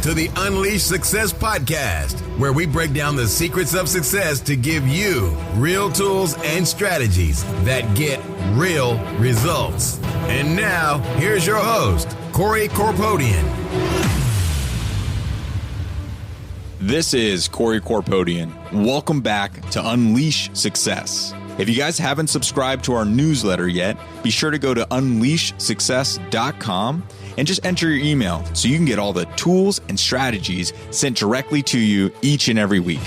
to the Unleash Success Podcast, where we break down the secrets of success to give you real tools and strategies that get real results. And now, here's your host, Corpodian. This is Corpodian. Welcome back to Unleash Success. If you guys haven't subscribed to our newsletter yet, be sure to go to unleashsuccess.com and just enter your email so you can get all the tools and strategies sent directly to you each and every week.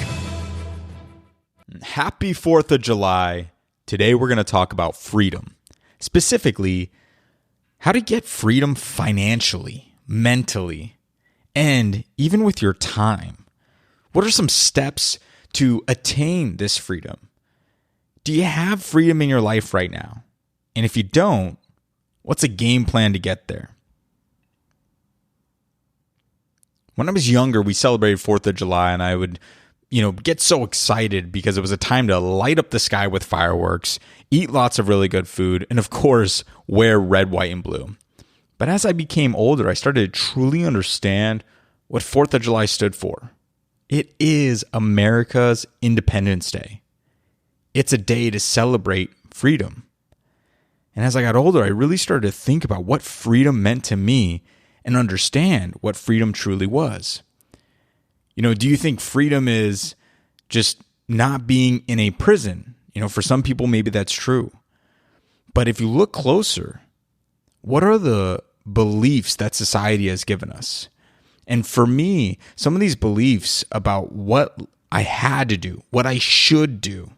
Happy 4th of July. Today we're going to talk about freedom. Specifically, how to get freedom financially, mentally, and even with your time. What are some steps to attain this freedom? Do you have freedom in your life right now? And if you don't, what's a game plan to get there? When I was younger, we celebrated 4th of July, and I would, get so excited because it was a time to light up the sky with fireworks, eat lots of really good food, and of course, wear red, white, and blue. But as I became older, I started to truly understand what 4th of July stood for. It is America's Independence Day. It's a day to celebrate freedom. And as I got older, I really started to think about what freedom meant to me and understand what freedom truly was. Do you think freedom is just not being in a prison? For some people, maybe that's true. But if you look closer, what are the beliefs that society has given us? And for me, some of these beliefs about what I had to do, what I should do,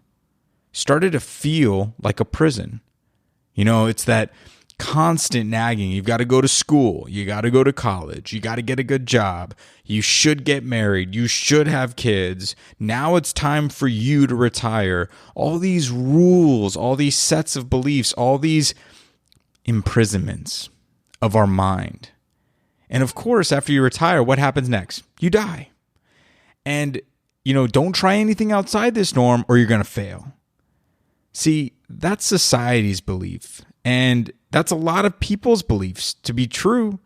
started to feel like a prison. It's that constant nagging. You've got to go to school. You got to go to college. You got to get a good job. You should get married. You should have kids. Now it's time for you to retire. All these rules, all these sets of beliefs, all these imprisonments of our mind. And of course, after you retire, what happens next? You die. And, don't try anything outside this norm or you're going to fail. See, that's society's belief. And that's a lot of people's beliefs to be true.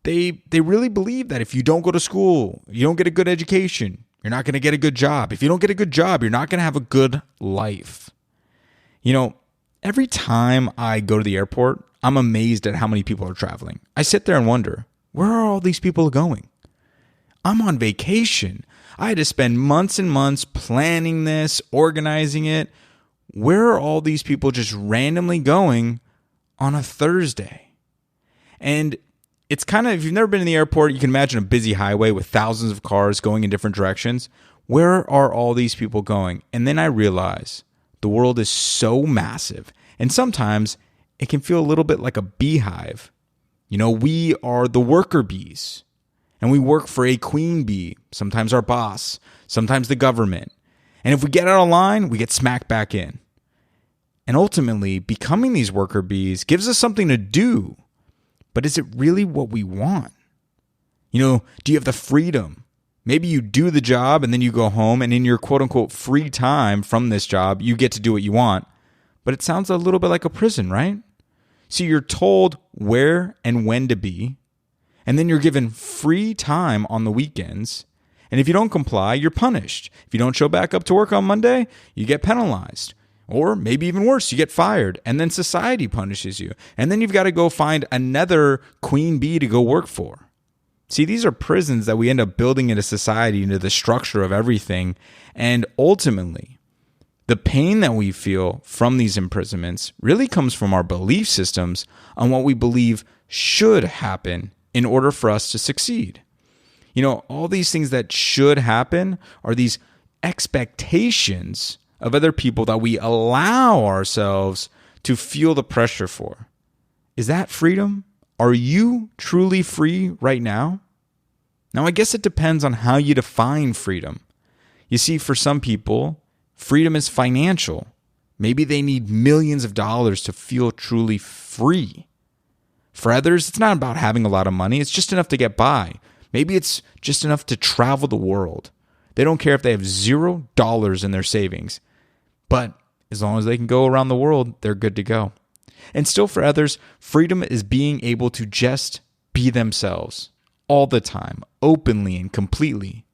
They really believe that if you don't go to school, you don't get a good education, you're not going to get a good job. If you don't get a good job, you're not going to have a good life. Every time I go to the airport, I'm amazed at how many people are traveling. I sit there and wonder, where are all these people going? I'm on vacation. I had to spend months and months planning this, organizing it. Where are all these people just randomly going on a Thursday? And it's kind of, if you've never been in the airport, you can imagine a busy highway with thousands of cars going in different directions. Where are all these people going? And then I realize the world is so massive. And sometimes it can feel a little bit like a beehive. We are the worker bees. And we work for a queen bee, sometimes our boss, sometimes the government. And if we get out of line, we get smacked back in. And ultimately, becoming these worker bees gives us something to do. But is it really what we want? Do you have the freedom? Maybe you do the job and then you go home and in your quote unquote free time from this job, you get to do what you want. But it sounds a little bit like a prison, right? So you're told where and when to be. And then you're given free time on the weekends. And if you don't comply, you're punished. If you don't show back up to work on Monday, you get penalized. Or maybe even worse, you get fired. And then society punishes you. And then you've got to go find another queen bee to go work for. See, these are prisons that we end up building into society, into the structure of everything. And ultimately, the pain that we feel from these imprisonments really comes from our belief systems on what we believe should happen in order for us to succeed. All these things that should happen are these expectations of other people that we allow ourselves to feel the pressure for. Is that freedom? Are you truly free right now? Now, I guess it depends on how you define freedom. You see, for some people, freedom is financial. Maybe they need millions of dollars to feel truly free. For others, it's not about having a lot of money. It's just enough to get by. Maybe it's just enough to travel the world. They don't care if they have $0 in their savings. But as long as they can go around the world, they're good to go. And still for others, freedom is being able to just be themselves. all the time, openly and completely.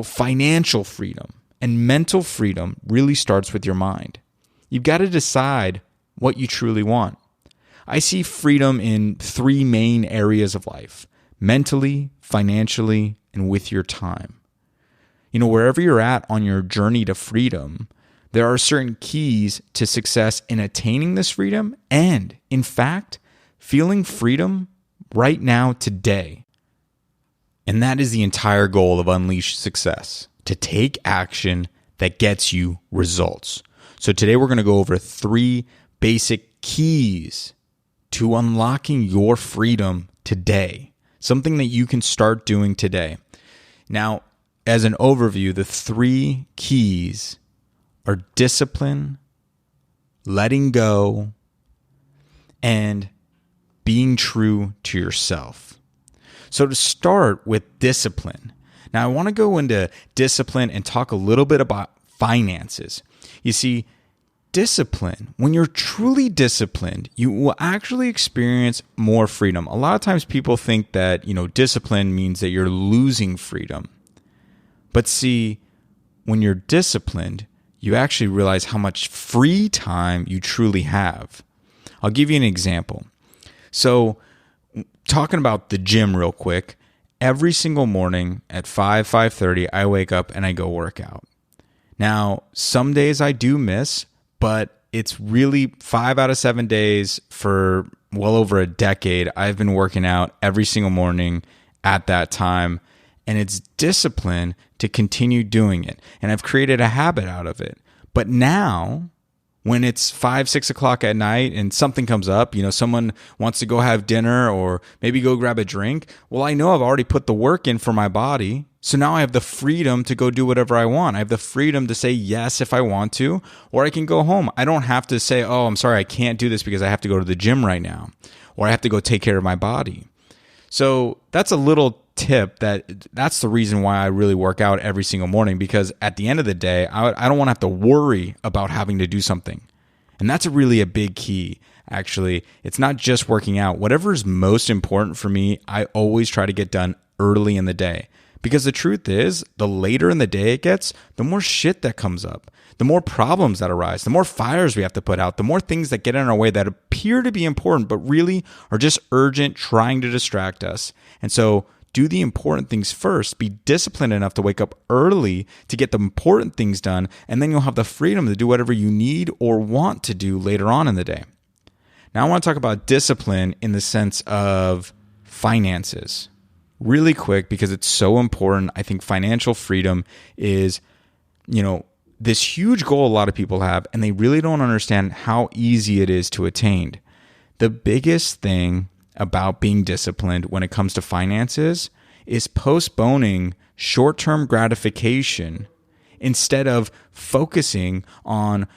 Financial freedom and mental freedom really starts with your mind. You've got to decide what you truly want. I see freedom in 3 main areas of life: mentally, financially, and with your time. Wherever you're at on your journey to freedom, there are certain keys to success in attaining this freedom and, in fact, feeling freedom right now, today. And that is the entire goal of Unleash Success, to take action that gets you results. So today we're going to go over 3 basic keys to unlocking your freedom today, something that you can start doing today. Now, as an overview, the 3 keys are discipline, letting go, and being true to yourself. So to start with discipline. Now, I want to go into discipline and talk a little bit about finances. You see, discipline, when you're truly disciplined, you will actually experience more freedom. A lot of times people think that, discipline means that you're losing freedom. But see, when you're disciplined, you actually realize how much free time you truly have. I'll give you an example. So, talking about the gym real quick, every single morning at 5:30, I wake up and I go work out. Now, some days I do miss, but it's really 5 out of 7 days for well over a decade. I've been working out every single morning at that time, and it's discipline to continue doing it. And I've created a habit out of it. But now, when it's 5, 6 o'clock at night and something comes up, someone wants to go have dinner or maybe go grab a drink, well, I know I've already put the work in for my body. So now I have the freedom to go do whatever I want. I have the freedom to say yes if I want to, or I can go home. I don't have to say, oh, I'm sorry, I can't do this because I have to go to the gym right now, or I have to go take care of my body. So that's a little tip that's the reason why I really work out every single morning, because at the end of the day, I don't want to have to worry about having to do something. And that's really a big key, actually. It's not just working out. Whatever is most important for me, I always try to get done early in the day. Because the truth is, the later in the day it gets, the more shit that comes up, the more problems that arise, the more fires we have to put out, the more things that get in our way that appear to be important, but really are just urgent, trying to distract us. And so do the important things first. Be disciplined enough to wake up early to get the important things done, and then you'll have the freedom to do whatever you need or want to do later on in the day. Now, I want to talk about discipline in the sense of finances. Really quick, because it's so important. I think financial freedom is, this huge goal a lot of people have, and they really don't understand how easy it is to attain. The biggest thing about being disciplined when it comes to finances is postponing short-term gratification instead of focusing on,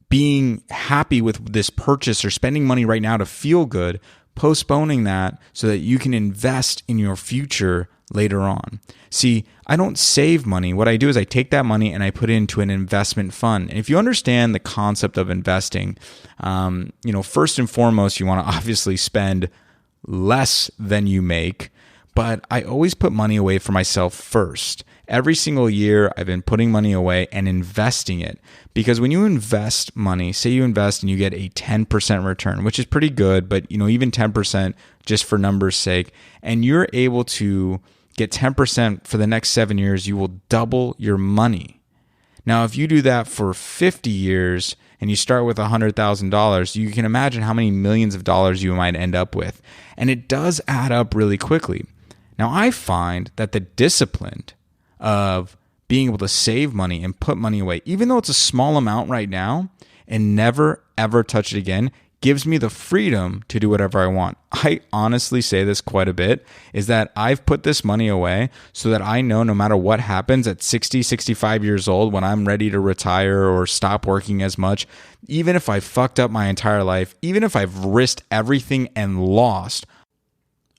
being happy with this purchase or spending money right now to feel good, postponing that so that you can invest in your future later on. See, I don't save money. What I do is I take that money and I put it into an investment fund. And if you understand the concept of investing, first and foremost, you want to obviously spend less than you make, but I always put money away for myself first. Every single year, I've been putting money away and investing it. Because when you invest money, say you invest and you get a 10% return, which is pretty good, but even 10% just for numbers' sake, and you're able to get 10% for the next 7 years, you will double your money. Now, if you do that for 50 years and you start with $100,000, you can imagine how many millions of dollars you might end up with. And it does add up really quickly. Now, I find that the discipline of being able to save money and put money away, even though it's a small amount right now, and never, ever touch it again, gives me the freedom to do whatever I want. I honestly say this quite a bit, is that I've put this money away so that I know no matter what happens at 60, 65 years old, when I'm ready to retire or stop working as much, even if I fucked up my entire life, even if I've risked everything and lost,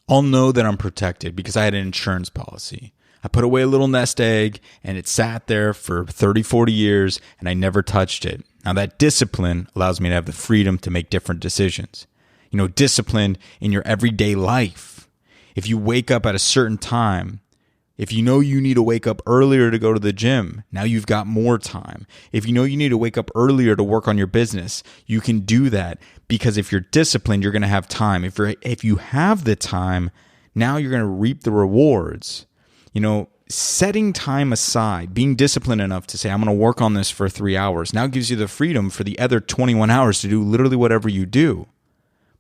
I'll know that I'm protected because I had an insurance policy. I put away a little nest egg and it sat there for 30, 40 years and I never touched it. Now that discipline allows me to have the freedom to make different decisions. Discipline in your everyday life. If you wake up at a certain time, if you know you need to wake up earlier to go to the gym, now you've got more time. If you know you need to wake up earlier to work on your business, you can do that, because if you're disciplined, you're going to have time. If you have the time, now you're going to reap the rewards. Setting time aside, being disciplined enough to say, I'm going to work on this for 3 hours, now gives you the freedom for the other 21 hours to do literally whatever you do.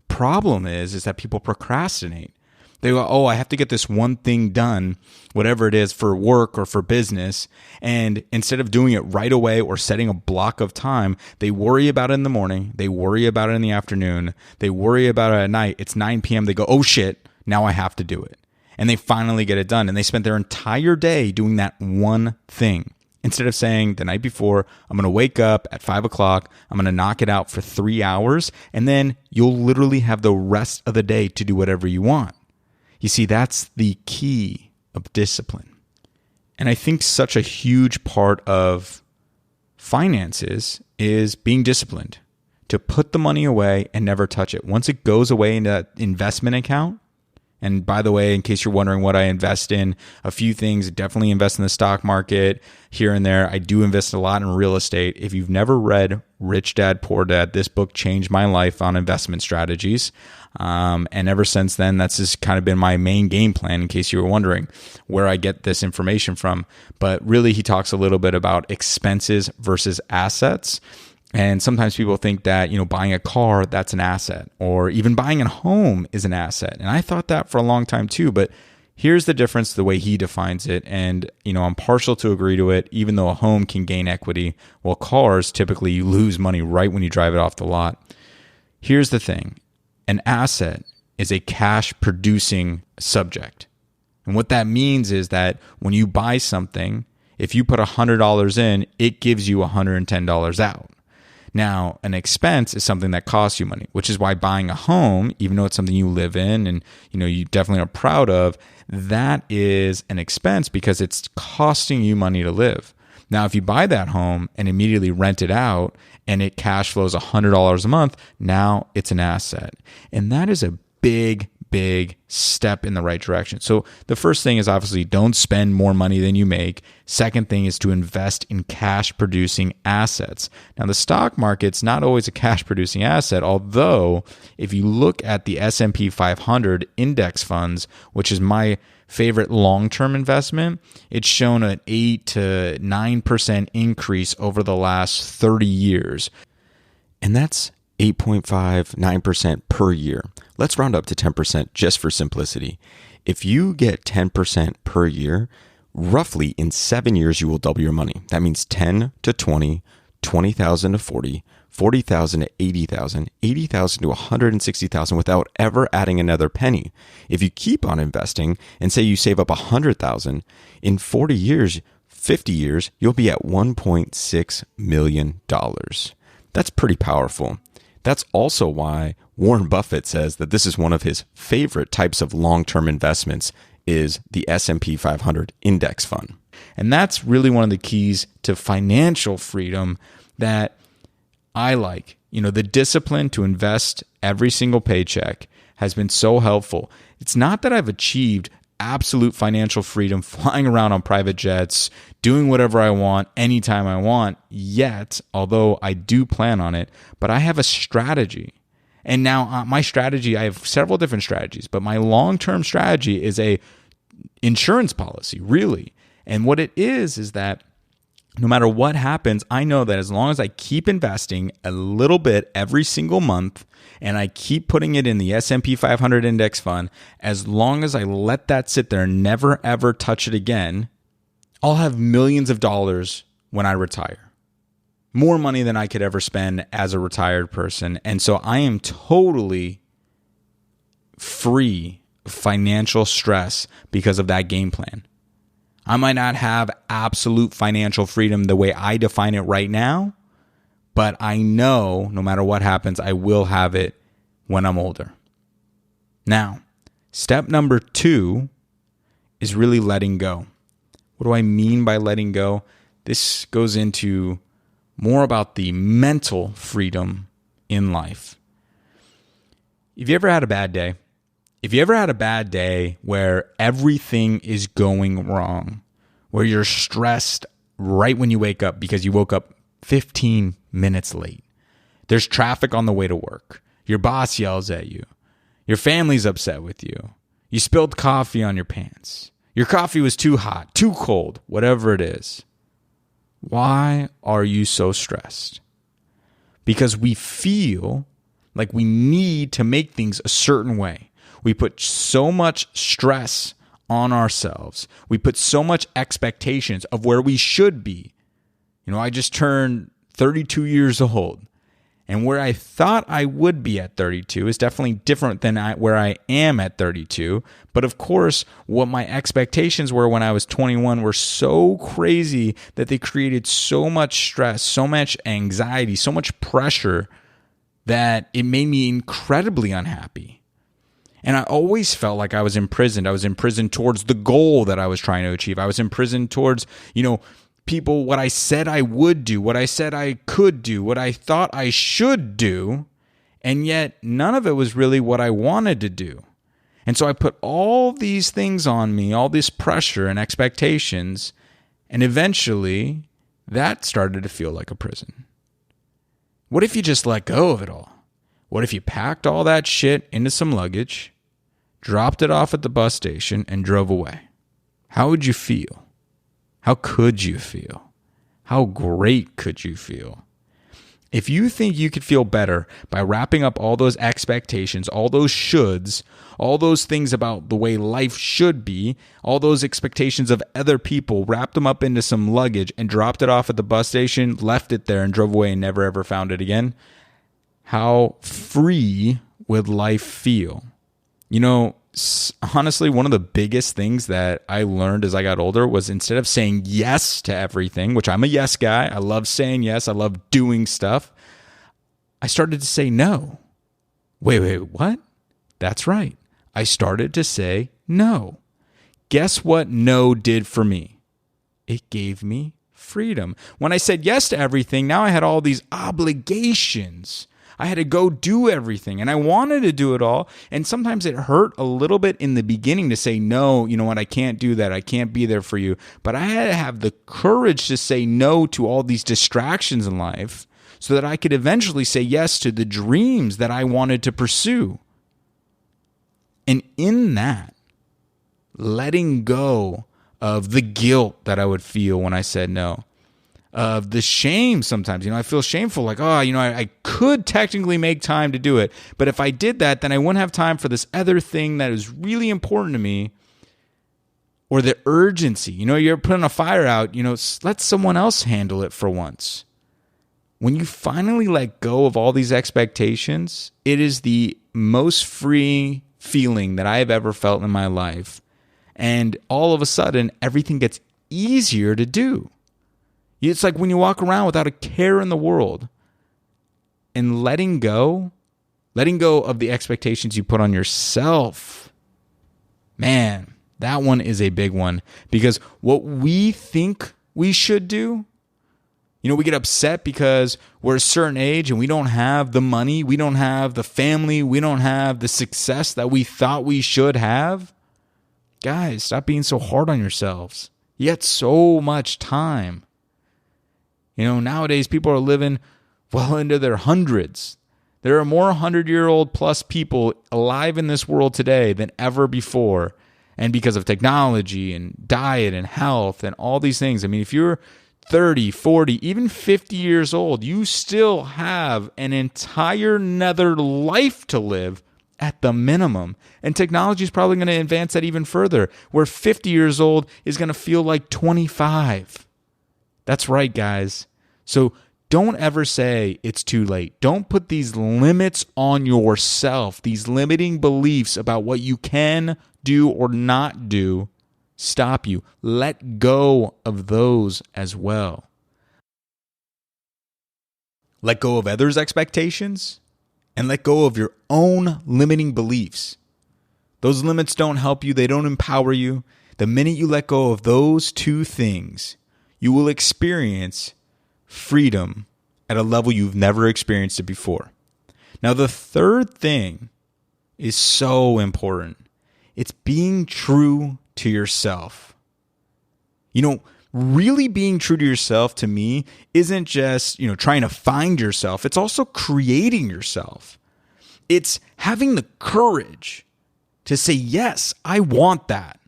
Problem is that people procrastinate. They go, oh, I have to get this one thing done, whatever it is, for work or for business. And instead of doing it right away or setting a block of time, they worry about it in the morning. They worry about it in the afternoon. They worry about it at night. It's 9 p.m. They go, oh shit, now I have to do it. And they finally get it done. And they spent their entire day doing that one thing. Instead of saying the night before, I'm going to wake up at 5 o'clock, I'm going to knock it out for 3 hours, and then you'll literally have the rest of the day to do whatever you want. You see, that's the key of discipline. And I think such a huge part of finances is being disciplined to put the money away and never touch it. Once it goes away in that investment account, and by the way, in case you're wondering what I invest in, a few things, definitely invest in the stock market here and there. I do invest a lot in real estate. If you've never read Rich Dad, Poor Dad, this book changed my life on investment strategies. And ever since then, that's just kind of been my main game plan, in case you were wondering where I get this information from. But really, he talks a little bit about expenses versus assets. And sometimes people think that, buying a car, that's an asset, or even buying a home is an asset. And I thought that for a long time too, but here's the difference, the way he defines it. And, I'm partial to agree to it, even though a home can gain equity, while cars, typically you lose money right when you drive it off the lot. Here's the thing. An asset is a cash producing subject. And what that means is that when you buy something, if you put $100 in, it gives you $110 out. Now, an expense is something that costs you money, which is why buying a home, even though it's something you live in and you definitely are proud of, that is an expense because it's costing you money to live. Now, if you buy that home and immediately rent it out and it cash flows $100 a month, now it's an asset. And that is a big step in the right direction. So the first thing is obviously don't spend more money than you make. Second thing is to invest in cash producing assets. Now the stock market's not always a cash producing asset, although if you look at the S&P 500 index funds, which is my favorite long-term investment, it's shown an 8 to 9% increase over the last 30 years. And that's 8.5, 9% per year. Let's round up to 10% just for simplicity. If you get 10% per year, roughly in 7 years, you will double your money. That means 10 to 20, 20,000 to 40, 40,000 to 80,000, 80,000 to 160,000 without ever adding another penny. If you keep on investing and say you save up 100,000, in 40 years, 50 years, you'll be at $1.6 million. That's pretty powerful. That's also why Warren Buffett says that this is one of his favorite types of long-term investments is the S&P 500 index fund. And that's really one of the keys to financial freedom that I like. The discipline to invest every single paycheck has been so helpful. It's not that I've achieved absolute financial freedom, flying around on private jets, doing whatever I want, anytime I want yet, although I do plan on it, but I have a strategy. And now my strategy, I have several different strategies, but my long-term strategy is a insurance policy, really. And what it is that no matter what happens, I know that as long as I keep investing a little bit every single month and I keep putting it in the S&P 500 index fund, as long as I let that sit there and never ever touch it again, I'll have millions of dollars when I retire. More money than I could ever spend as a retired person. And so I am totally free of financial stress because of that game plan. I might not have absolute financial freedom the way I define it right now, but I know no matter what happens, I will have it when I'm older. Now, step number 2 is really letting go. What do I mean by letting go? This goes into more about the mental freedom in life. If you ever had a bad day If you ever had a bad day where everything is going wrong, where you're stressed right when you wake up because you woke up 15 minutes late, there's traffic on the way to work, your boss yells at you, your family's upset with you, you spilled coffee on your pants, your coffee was too hot, too cold, whatever it is. Why are you so stressed? Because we feel like we need to make things a certain way. We put so much stress on ourselves. We put so much expectations of where we should be. I just turned 32 years old. And where I thought I would be at 32 is definitely different than where I am at 32. But of course, what my expectations were when I was 21 were so crazy that they created so much stress, so much anxiety, so much pressure that it made me incredibly unhappy. And I always felt like I was imprisoned. I was imprisoned towards the goal that I was trying to achieve. I was imprisoned towards, people, what I said I would do, what I said I could do, what I thought I should do. And yet none of it was really what I wanted to do. And so I put all these things on me, all this pressure and expectations. And eventually that started to feel like a prison. What if you just let go of it all? What if you packed all that shit into some luggage, dropped it off at the bus station, and drove away? How would you feel? How could you feel? How great could you feel? If you think you could feel better by wrapping up all those expectations, all those shoulds, all those things about the way life should be, all those expectations of other people, wrapped them up into some luggage and dropped it off at the bus station, left it there and drove away and never ever found it again, how free would life feel? Honestly, one of the biggest things that I learned as I got older was instead of saying yes to everything, which I'm a yes guy, I love saying yes, I love doing stuff, I started to say no. Wait, what? That's right. I started to say no. Guess what no did for me? It gave me freedom. When I said yes to everything, now I had all these obligations. I had to go do everything, and I wanted to do it all. And sometimes it hurt a little bit in the beginning to say, no, you know what, I can't do that. I can't be there for you. But I had to have the courage to say no to all these distractions in life so that I could eventually say yes to the dreams that I wanted to pursue. And in that, letting go of the guilt that I would feel when I said no, of the shame sometimes. I feel shameful, like, I could technically make time to do it, but if I did that, then I wouldn't have time for this other thing that is really important to me. Or the urgency. You're putting a fire out, let someone else handle it for once. When you finally let go of all these expectations, it is the most free feeling that I have ever felt in my life. And all of a sudden, everything gets easier to do. It's like when you walk around without a care in the world, and letting go of the expectations you put on yourself. Man, that one is a big one, because what we think we should do, we get upset because we're a certain age and we don't have the money, we don't have the family, we don't have the success that we thought we should have. Guys, stop being so hard on yourselves. You got so much time. Nowadays people are living well into their hundreds. There are more 100-year-old plus people alive in this world today than ever before. And because of technology and diet and health and all these things, if you're 30, 40, even 50 years old, you still have an entire another life to live at the minimum. And technology is probably going to advance that even further, where 50 years old is going to feel like 25. That's right, guys. So don't ever say it's too late. Don't put these limits on yourself, these limiting beliefs about what you can do or not do stop you. Let go of those as well. Let go of others' expectations and let go of your own limiting beliefs. Those limits don't help you. They don't empower you. The minute you let go of those two things, you will experience freedom at a level you've never experienced it before. Now, the third thing is so important. It's being true to yourself. Really being true to yourself to me isn't just, trying to find yourself. It's also creating yourself. It's having the courage to say, yes, I want that.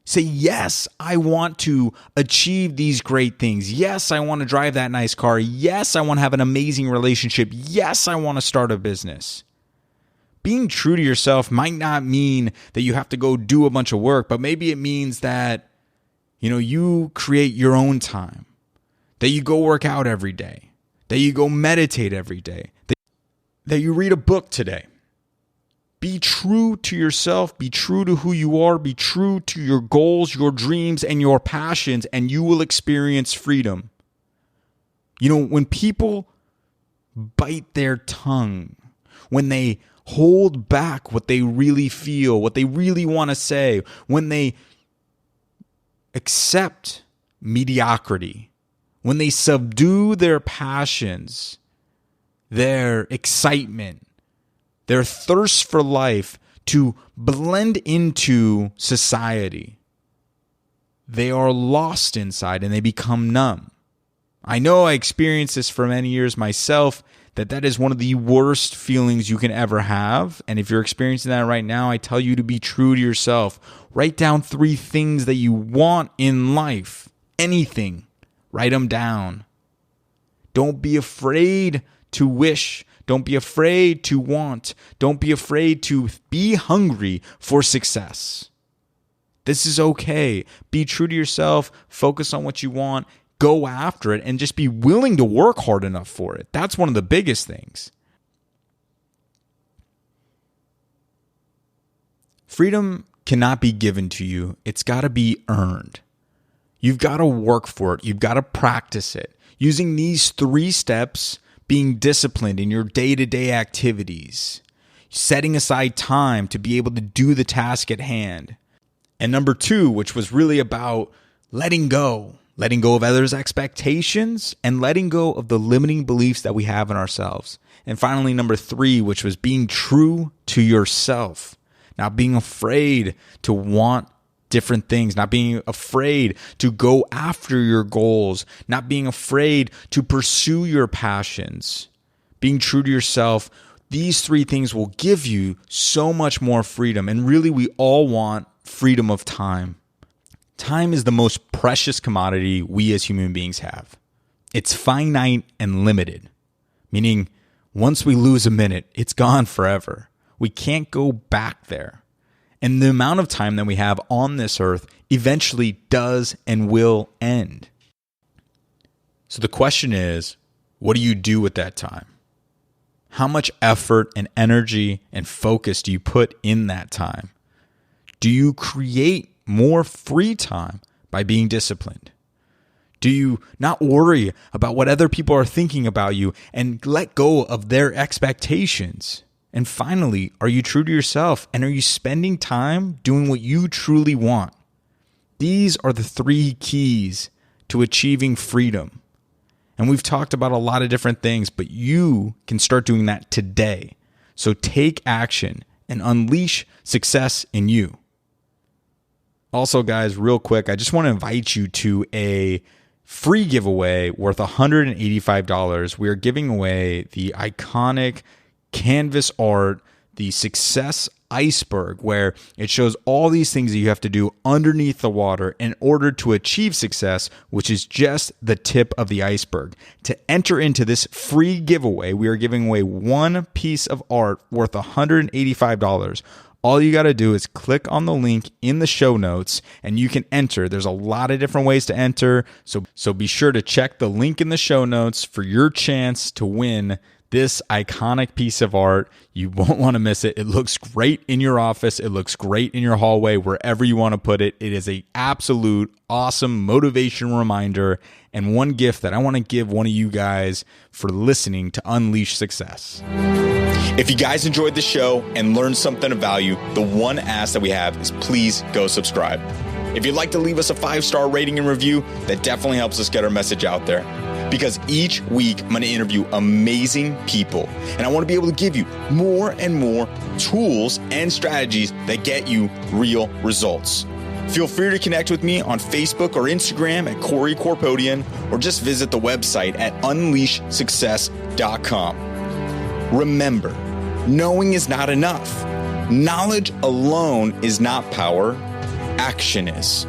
Say, yes, I want to achieve these great things. Yes, I want to drive that nice car. Yes, I want to have an amazing relationship. Yes, I want to start a business. Being true to yourself might not mean that you have to go do a bunch of work, but maybe it means that, you create your own time, that you go work out every day, that you go meditate every day, that you read a book today. Be true to yourself, be true to who you are, be true to your goals, your dreams, and your passions, and you will experience freedom. When people bite their tongue, when they hold back what they really feel, what they really want to say, when they accept mediocrity, when they subdue their passions, their excitement, their thirst for life to blend into society, they are lost inside and they become numb. I know I experienced this for many years myself, that is one of the worst feelings you can ever have. And if you're experiencing that right now, I tell you to be true to yourself. Write down 3 things that you want in life. Anything. Write them down. Don't be afraid to wish. Don't be afraid to want. Don't be afraid to be hungry for success. This is okay. Be true to yourself. Focus on what you want. Go after it and just be willing to work hard enough for it. That's one of the biggest things. Freedom cannot be given to you. It's got to be earned. You've got to work for it. You've got to practice it. Using these 3 steps, being disciplined in your day-to-day activities, setting aside time to be able to do the task at hand. And number 2, which was really about letting go of others' expectations and letting go of the limiting beliefs that we have in ourselves. And finally, number 3, which was being true to yourself, not being afraid to want different things, not being afraid to go after your goals, not being afraid to pursue your passions, being true to yourself. These 3 things will give you so much more freedom. And really, we all want freedom of time. Time is the most precious commodity we as human beings have. It's finite and limited, meaning once we lose a minute, it's gone forever. We can't go back there. And the amount of time that we have on this earth eventually does and will end. So the question is, what do you do with that time? How much effort and energy and focus do you put in that time? Do you create more free time by being disciplined? Do you not worry about what other people are thinking about you and let go of their expectations? And finally, are you true to yourself and are you spending time doing what you truly want? These are the 3 keys to achieving freedom. And we've talked about a lot of different things, but you can start doing that today. So take action and unleash success in you. Also, guys, real quick, I just want to invite you to a free giveaway worth $185. We are giving away the iconic canvas art, the Success Iceberg, where it shows all these things that you have to do underneath the water in order to achieve success, which is just the tip of the iceberg. To enter into this free giveaway, we are giving away 1 piece of art worth $185. All you got to do is click on the link in the show notes and you can enter. There's a lot of different ways to enter. So be sure to check the link in the show notes for your chance to win this iconic piece of art. You won't want to miss it. It looks great in your office. It looks great in your hallway, wherever you want to put it. It is an absolute awesome motivation reminder and one gift that I want to give one of you guys for listening to Unleash Success. If you guys enjoyed the show and learned something of value, the one ask that we have is please go subscribe. If you'd like to leave us a 5-star rating and review, that definitely helps us get our message out there. because each week I'm going to interview amazing people, and I want to be able to give you more and more tools and strategies that get you real results. Feel free to connect with me on Facebook or Instagram at Corpodian, or just visit the website at unleashsuccess.com. Remember, knowing is not enough. Knowledge alone is not power. Action is.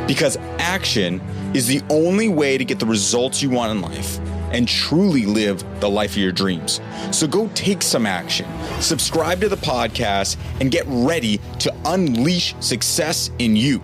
Because action is the only way to get the results you want in life and truly live the life of your dreams. So go take some action, subscribe to the podcast, and get ready to unleash success in you.